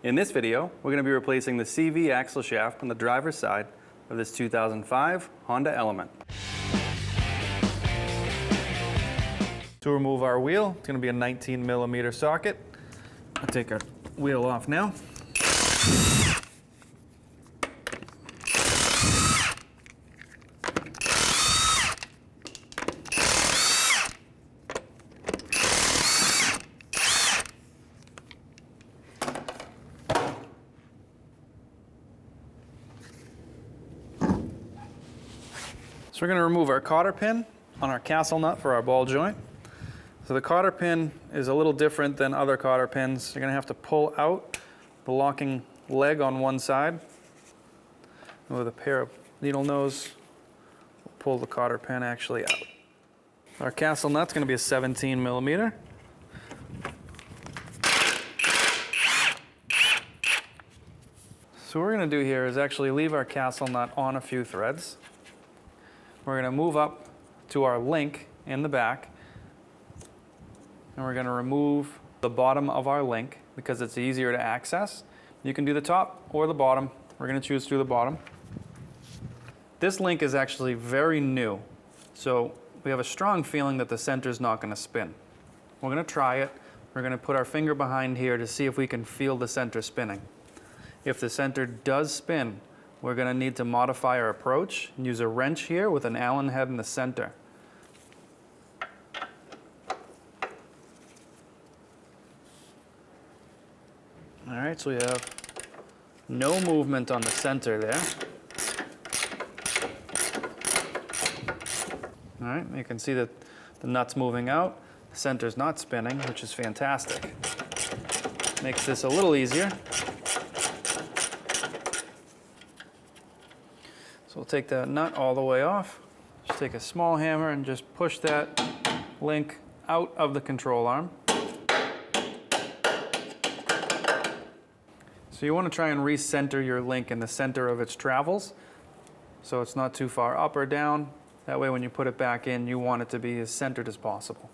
In this video, we're going to be replacing the CV axle shaft on the driver's side of this 2005 Honda Element. To remove our wheel, it's going to be a 19mm socket. I'll take our wheel off now. So we're going to remove our cotter pin on our castle nut for our ball joint. So the cotter pin is a little different than other cotter pins. You're going to have to pull out the locking leg on one side. And with a pair of needle nose, we'll pull the cotter pin actually out. Our castle nut's going to be a 17mm. So what we're going to do here is actually leave our castle nut on a few threads. We're going to move up to our link in the back, and we're going to remove the bottom of our link because it's easier to access. You can do the top or the bottom. We're going to choose through the bottom. This link is actually very new, so we have a strong feeling that the center is not going to spin. We're going to try it. We're going to put our finger behind here to see if we can feel the center spinning. If the center does spin, we're going to need to modify our approach and use a wrench here with an Allen head in the center. All right, so we have no movement on the center there. All right, you can see that the nut's moving out. The center's not spinning, which is fantastic. Makes this a little easier. So we'll take that nut all the way off. Just take a small hammer and just push that link out of the control arm. So you want to try and recenter your link in the center of its travels, so it's not too far up or down. That way when you put it back in, you want it to be as centered as possible.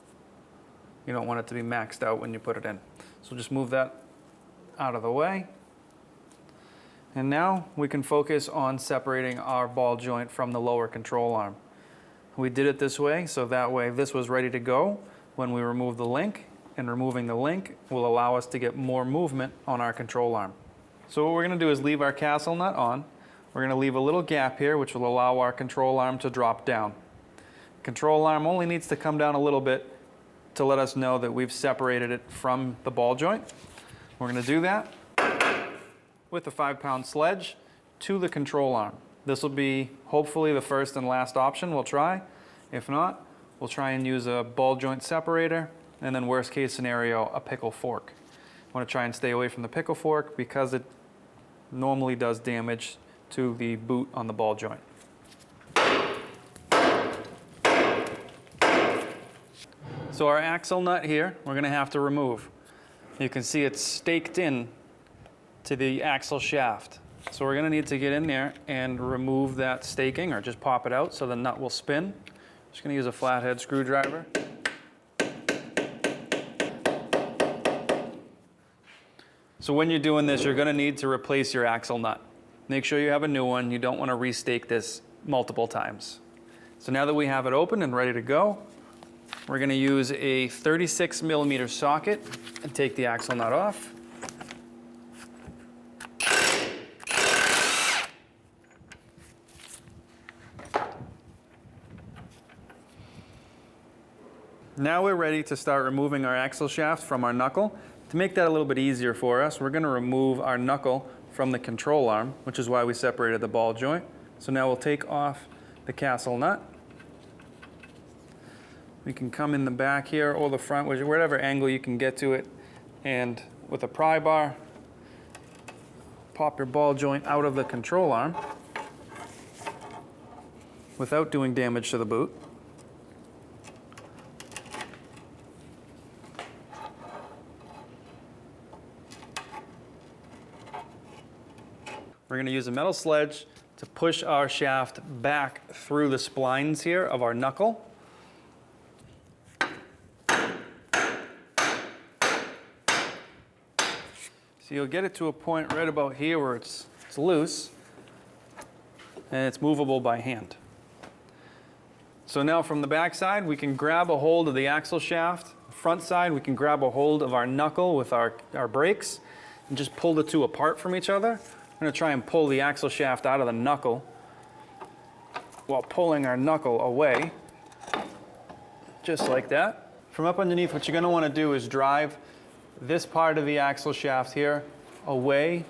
You don't want it to be maxed out when you put it in. So just move that out of the way. And now we can focus on separating our ball joint from the lower control arm. We did it this way, so that way this was ready to go when we remove the link, and removing the link will allow us to get more movement on our control arm. So what we're going to do is leave our castle nut on. We're going to leave a little gap here which will allow our control arm to drop down. Control arm only needs to come down a little bit to let us know that we've separated it from the ball joint. We're going to do that with a 5-pound sledge to the control arm. This will be hopefully the first and last option we'll try. If not, we'll try and use a ball joint separator, and then worst case scenario, a pickle fork. I want to try and stay away from the pickle fork because it normally does damage to the boot on the ball joint. So our axle nut here, we're going to have to remove. You can see it's staked in to the axle shaft. So we're going to need to get in there and remove that staking, or just pop it out so the nut will spin. Just going to use a flathead screwdriver. So when you're doing this, you're going to need to replace your axle nut. Make sure you have a new one. You don't want to restake this multiple times. So now that we have it open and ready to go, we're going to use a 36mm socket and take the axle nut off. Now we're ready to start removing our axle shaft from our knuckle. To make that a little bit easier for us, we're going to remove our knuckle from the control arm, which is why we separated the ball joint. So now we'll take off the castle nut. We can come in the back here or the front, whatever angle you can get to it, and with a pry bar, pop your ball joint out of the control arm without doing damage to the boot. We're going to use a metal sledge to push our shaft back through the splines here of our knuckle. So you'll get it to a point right about here where it's loose and it's movable by hand. So now from the back side, we can grab a hold of the axle shaft. Front side, we can grab a hold of our knuckle with our brakes and just pull the two apart from each other. I'm going to try and pull the axle shaft out of the knuckle while pulling our knuckle away, just like that. From up underneath, what you're going to want to do is drive this part of the axle shaft here away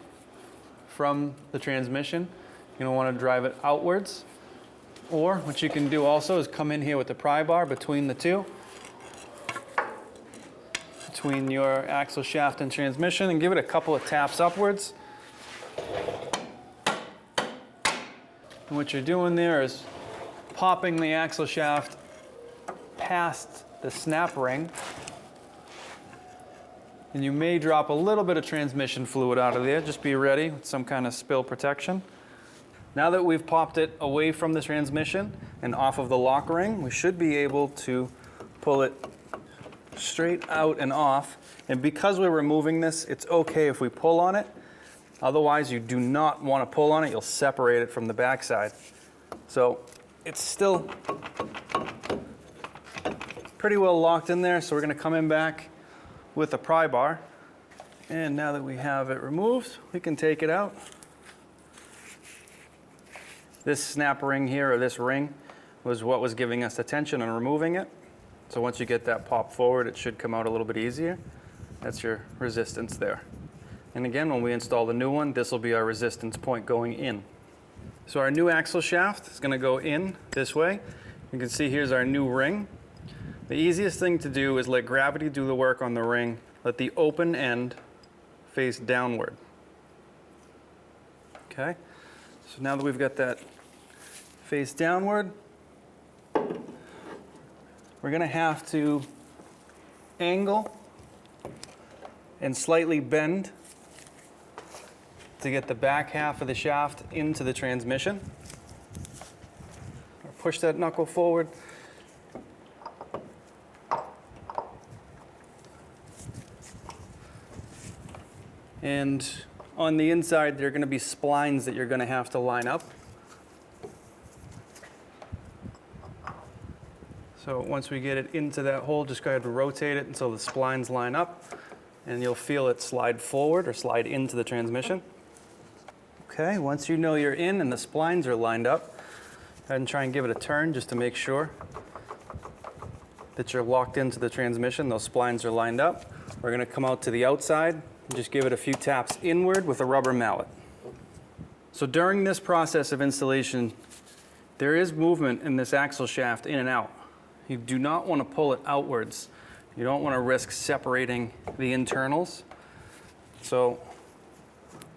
from the transmission. You're going to want to drive it outwards. Or what you can do also is come in here with the pry bar between the two, between your axle shaft and transmission, and give it a couple of taps upwards. And what you're doing there is popping the axle shaft past the snap ring. And you may drop a little bit of transmission fluid out of there. Just be ready with some kind of spill protection. Now that we've popped it away from the transmission and off of the lock ring, we should be able to pull it straight out and off. And because we're removing this, it's okay if we pull on it. Otherwise, you do not want to pull on it. You'll separate it from the backside. So it's still pretty well locked in there. So we're going to come in back with a pry bar. And now that we have it removed, we can take it out. This snap ring here, or this ring, was what was giving us the tension on removing it. So once you get that pop forward, it should come out a little bit easier. That's your resistance there. And again, when we install the new one, this will be our resistance point going in. So our new axle shaft is going to go in this way. You can see here's our new ring. The easiest thing to do is let gravity do the work on the ring. Let the open end face downward. Okay? So now that we've got that face downward, we're going to have to angle and slightly bend to get the back half of the shaft into the transmission. Push that knuckle forward. And on the inside, there are going to be splines that you're going to have to line up. So once we get it into that hole, just go ahead and rotate it until the splines line up, and you'll feel it slide forward or slide into the transmission. Okay, once you know you're in and the splines are lined up, go ahead and try and give it a turn just to make sure that you're locked into the transmission. Those splines are lined up. We're going to come out to the outside and just give it a few taps inward with a rubber mallet. So during this process of installation, there is movement in this axle shaft in and out. You do not want to pull it outwards. You don't want to risk separating the internals. So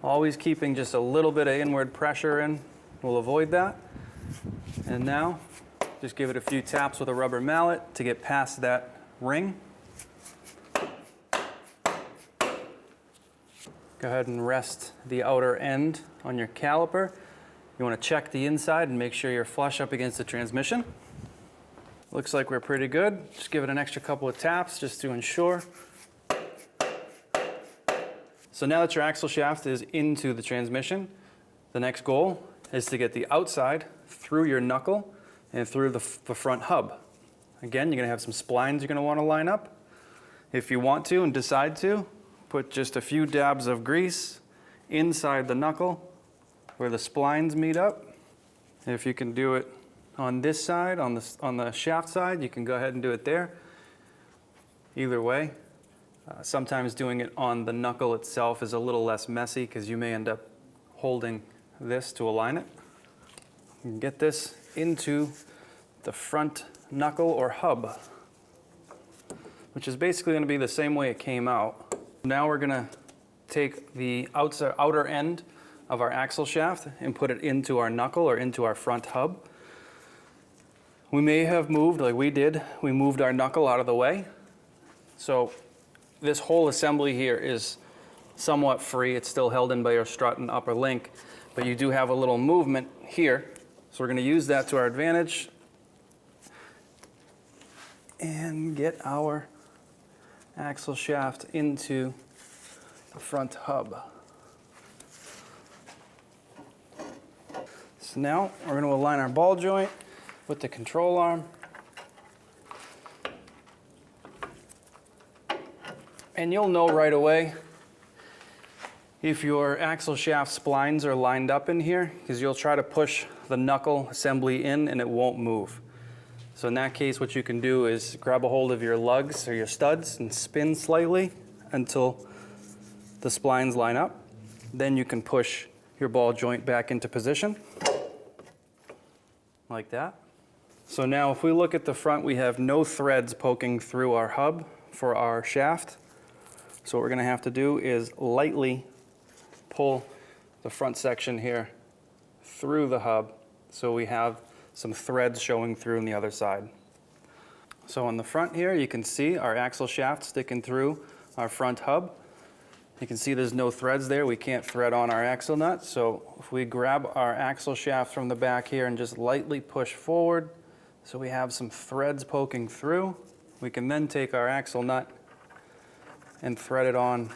always keeping just a little bit of inward pressure in will avoid that. And now, just give it a few taps with a rubber mallet to get past that ring. Go ahead and rest the outer end on your caliper. You want to check the inside and make sure you're flush up against the transmission. Looks like we're pretty good. Just give it an extra couple of taps just to ensure. So now that your axle shaft is into the transmission, the next goal is to get the outside through your knuckle and through the front hub. Again, you're going to have some splines you're going to want to line up. If you want to and decide to, put just a few dabs of grease inside the knuckle where the splines meet up. And if you can do it on this side, on the shaft side, you can go ahead and do it there. Either way. Sometimes doing it on the knuckle itself is a little less messy because you may end up holding this to align it. You can get this into the front knuckle or hub, which is basically going to be the same way it came out. Now we're going to take the outer end of our axle shaft and put it into our knuckle or into our front hub. We may have moved, like we did, we moved our knuckle out of the way. So this whole assembly here is somewhat free. It's still held in by your strut and upper link, but you do have a little movement here. So we're going to use that to our advantage and get our axle shaft into the front hub. So now we're going to align our ball joint with the control arm. And you'll know right away if your axle shaft splines are lined up in here, because you'll try to push the knuckle assembly in and it won't move. So in that case, what you can do is grab a hold of your lugs or your studs and spin slightly until the splines line up. Then you can push your ball joint back into position, like that. So now if we look at the front, we have no threads poking through our hub for our shaft. So what we're gonna have to do is lightly pull the front section here through the hub so we have some threads showing through on the other side. So on the front here, you can see our axle shaft sticking through our front hub. You can see there's no threads there. We can't thread on our axle nut. So if we grab our axle shaft from the back here and just lightly push forward so we have some threads poking through, we can then take our axle nut and thread it on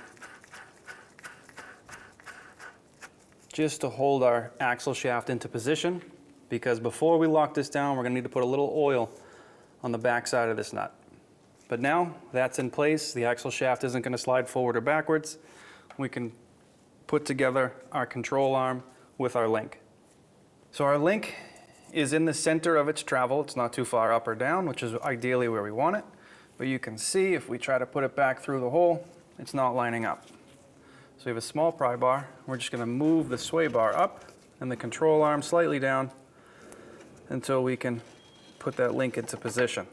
just to hold our axle shaft into position, because before we lock this down, we're going to need to put a little oil on the back side of this nut. But now that's in place, the axle shaft isn't going to slide forward or backwards. We can put together our control arm with our link. So our link is in the center of its travel. It's not too far up or down, which is ideally where we want it. But you can see if we try to put it back through the hole, it's not lining up. So we have a small pry bar. We're just going to move the sway bar up and the control arm slightly down until we can put that link into position.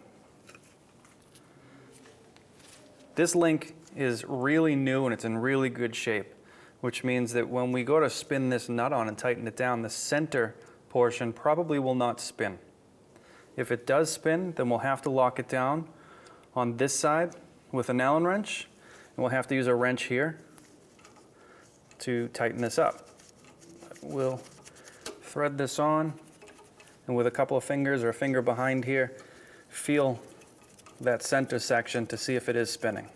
This link is really new and it's in really good shape, which means that when we go to spin this nut on and tighten it down, the center portion probably will not spin. If it does spin, then we'll have to lock it down on this side with an Allen wrench, and we'll have to use a wrench here to tighten this up. We'll thread this on, and with a couple of fingers or a finger behind here, feel that center section to see if it is spinning.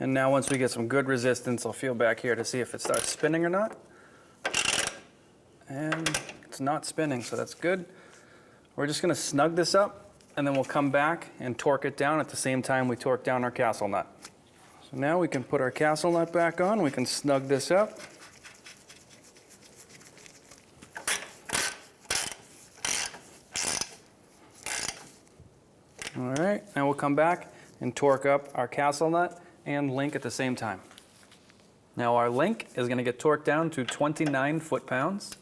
And now once we get some good resistance, I'll feel back here to see if it starts spinning or not. And it's not spinning, so that's good. We're just going to snug this up, and then we'll come back and torque it down at the same time we torque down our castle nut. So now we can put our castle nut back on. We can snug this up. All right, now we'll come back and torque up our castle nut and link at the same time. Now our link is going to get torqued down to 29 foot-pounds.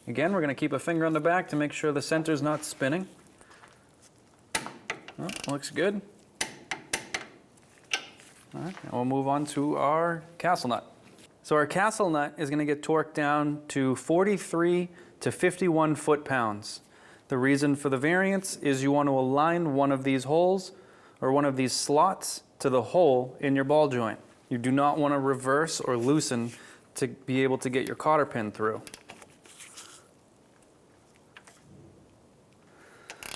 Again, we're going to keep a finger on the back to make sure the center's not spinning. Oh, looks good. All right, now we'll move on to our castle nut. So our castle nut is going to get torqued down to 43 to 51 foot-pounds. The reason for the variance is you want to align one of these holes or one of these slots to the hole in your ball joint. You do not want to reverse or loosen to be able to get your cotter pin through.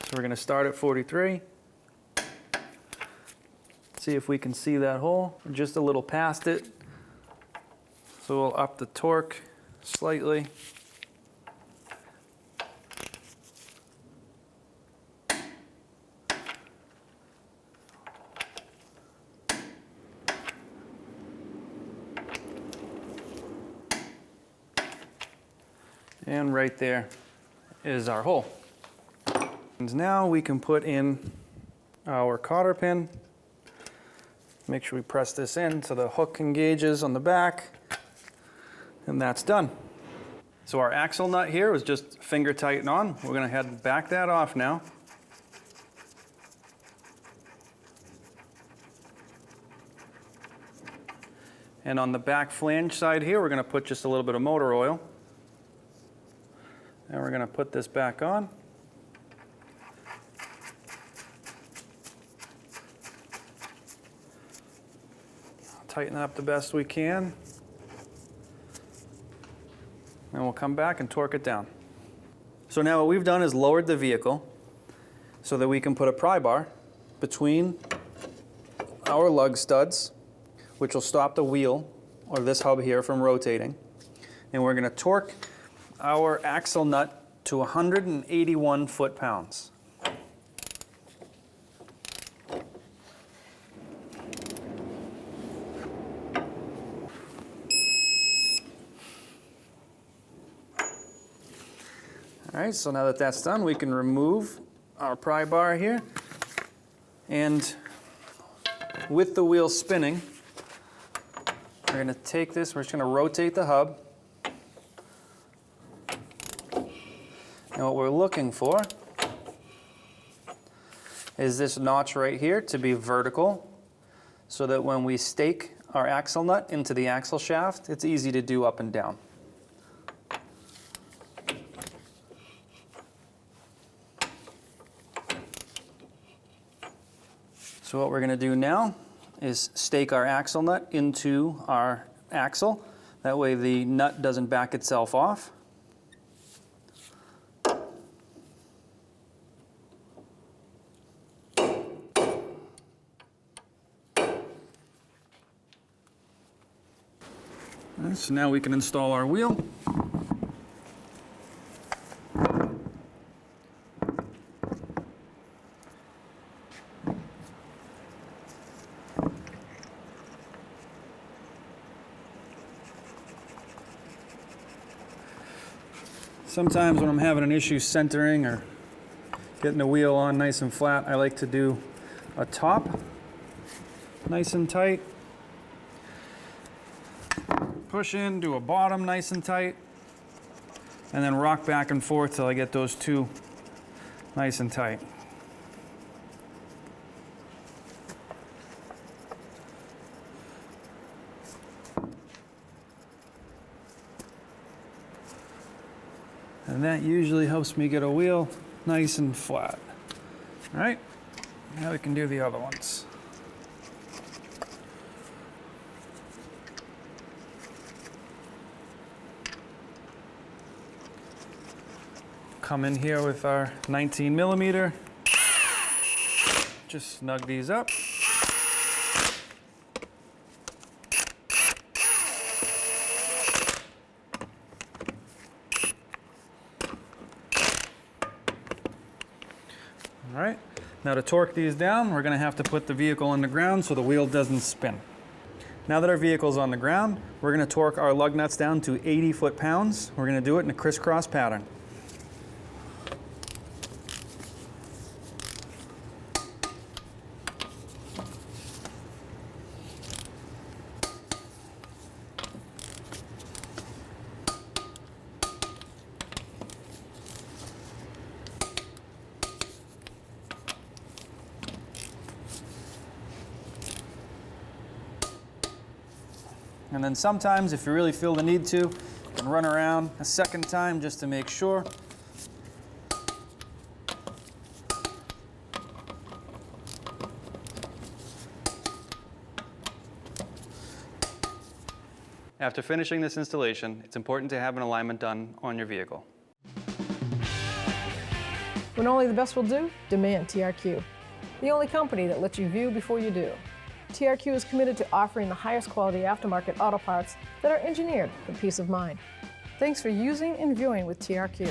So we're going to start at 43. See if we can see that hole. We're just a little past it. So we'll up the torque slightly. And right there is our hole. And now we can put in our cotter pin. Make sure we press this in so the hook engages on the back, and that's done. So our axle nut here was just finger tighten on. We're going to head and back that off now. And on the back flange side here, we're going to put just a little bit of motor oil. And we're going to put this back on. Tighten it up the best we can. And we'll come back and torque it down. So now what we've done is lowered the vehicle. so that we can put a pry bar between our lug studs, which will stop the wheel or this hub here from rotating. And we're going to torque our axle nut to 181 foot-pounds. All right, so now that that's done, we can remove our pry bar here. And with the wheel spinning, we're going to take this, we're just going to rotate the hub. And what we're looking for is this notch right here to be vertical, so that when we stake our axle nut into the axle shaft, it's easy to do up and down. So what we're going to do now is stake our axle nut into our axle. That way the nut doesn't back itself off. And so now we can install our wheel. Sometimes when I'm having an issue centering or getting the wheel on nice and flat, I like to do a top nice and tight, push in, do a bottom nice and tight, and then rock back and forth till I get those two nice and tight. And that usually helps me get a wheel nice and flat. All right, now we can do the other ones. Come in here with our 19 millimeter. Just snug these up. All right, now to torque these down, we're gonna have to put the vehicle on the ground so the wheel doesn't spin. Now that our vehicle's on the ground, we're gonna torque our lug nuts down to 80 foot-pounds. We're gonna do it in a crisscross pattern. And then sometimes, if you really feel the need to, you can run around a second time just to make sure. After finishing this installation, it's important to have an alignment done on your vehicle. When only the best will do, demand TRQ. The only company that lets you view before you do. TRQ is committed to offering the highest quality aftermarket auto parts that are engineered for peace of mind. Thanks for using and viewing with TRQ.